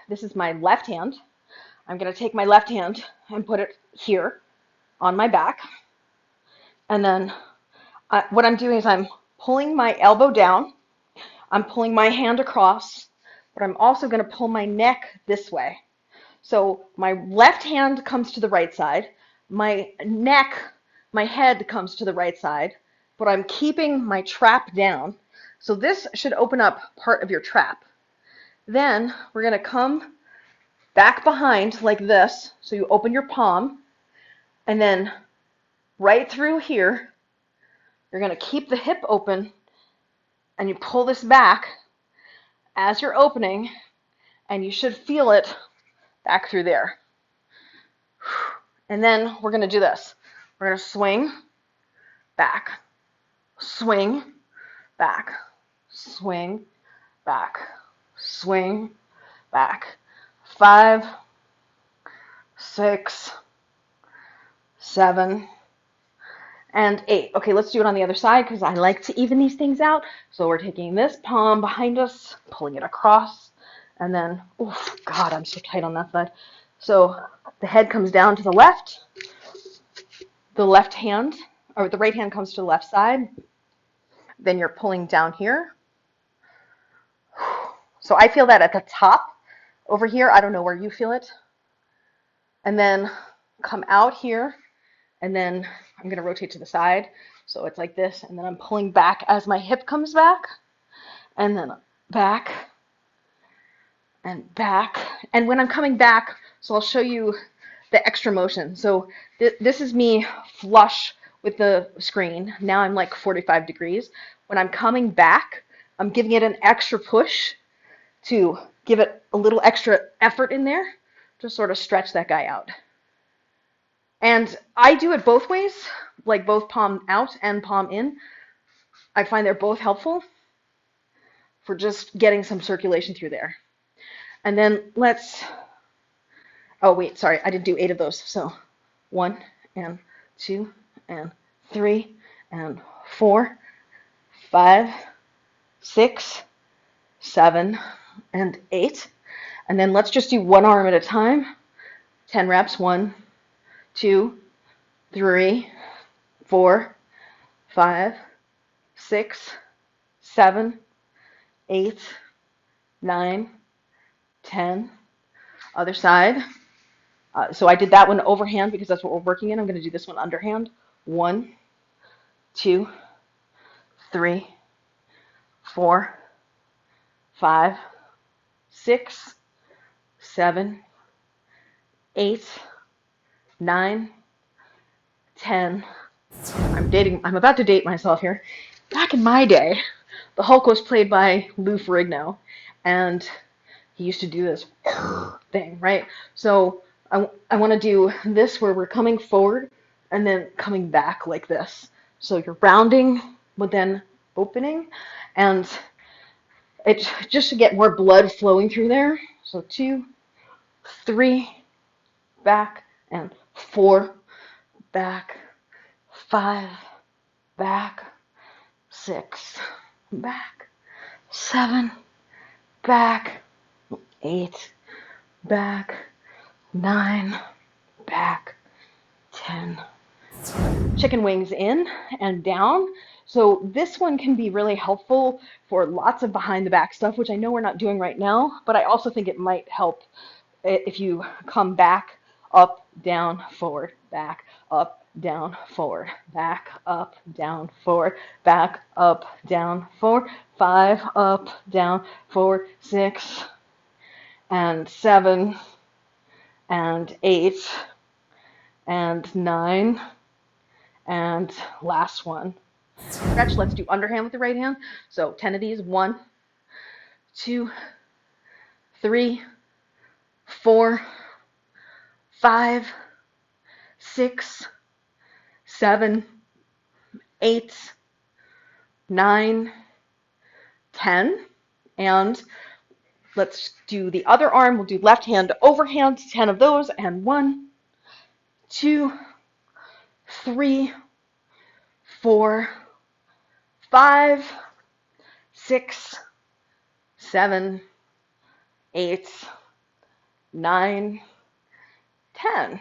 this is my left hand. I'm going to take my left hand and put it here on my back. And then what I'm doing is I'm pulling my elbow down. I'm pulling my hand across, but I'm also going to pull my neck this way. So my left hand comes to the right side. My neck, my head comes to the right side, but I'm keeping my trap down. So this should open up part of your trap. Then we're going to come back behind like this. So you open your palm, and then right through here, you're going to keep the hip open, and you pull this back as you're opening, and you should feel it back through there. And then we're going to do this. We're going to swing, back, swing, back, swing, back, swing, back. 5, 6, 7, and 8. Okay, let's do it on the other side because I like to even these things out. So we're taking this palm behind us, pulling it across, and then, oh God, I'm so tight on that side. So the head comes down to the left hand, or the right hand comes to the left side. Then you're pulling down here. So I feel that at the top over here. I don't know where you feel it. And then come out here, and then I'm going to rotate to the side. So it's like this, and then I'm pulling back as my hip comes back, and then back, and back. And when I'm coming back, so I'll show you the extra motion. So this is me flush with the screen. Now I'm like 45 degrees. When I'm coming back, I'm giving it an extra push to give it a little extra effort in there to sort of stretch that guy out. And I do it both ways, like both palm out and palm in. I find they're both helpful for just getting some circulation through there. And then oh wait, sorry, I didn't do 8 of those. So 1 and 2 and 3 and 4, 5, 6, 7, and 8. And then let's just do one arm at a time. 10 reps. 1, 2, 3, 4, 5, 6, 7, 8, 9, 10. Other side. So I did that one overhand because that's what we're working in. I'm going to do this one underhand. 1, 2, 3, 4, 5, 6, 7, 8, 9, 10. I'm about to date myself here. Back in my day, the Hulk was played by Lou Ferrigno, and he used to do this thing, right? So I want to do this where we're coming forward and then coming back like this. So you're rounding, but then opening, and it just to get more blood flowing through there. So 2, 3, back, and 4, back, 5, back, 6, back, 7, back, 8, back, 9, back, 10. Chicken wings in and down. So this one can be really helpful for lots of behind the back stuff, which I know we're not doing right now, but I also think it might help if you come back, up, down, forward, back, up, down, forward, back, up, down, forward, back, up, down, forward, 5, up, down, forward, 6, and 7, and 8, and 9, and last one. Stretch, let's do underhand with the right hand. So 10 of these. 1, 2, 3, 4, 5, 6, 7, 8, 9, 10. And let's do the other arm. We'll do left hand to overhand, 10 of those. And 1, 2, 3, 4, 5, 6, 7, 8, 9, 10.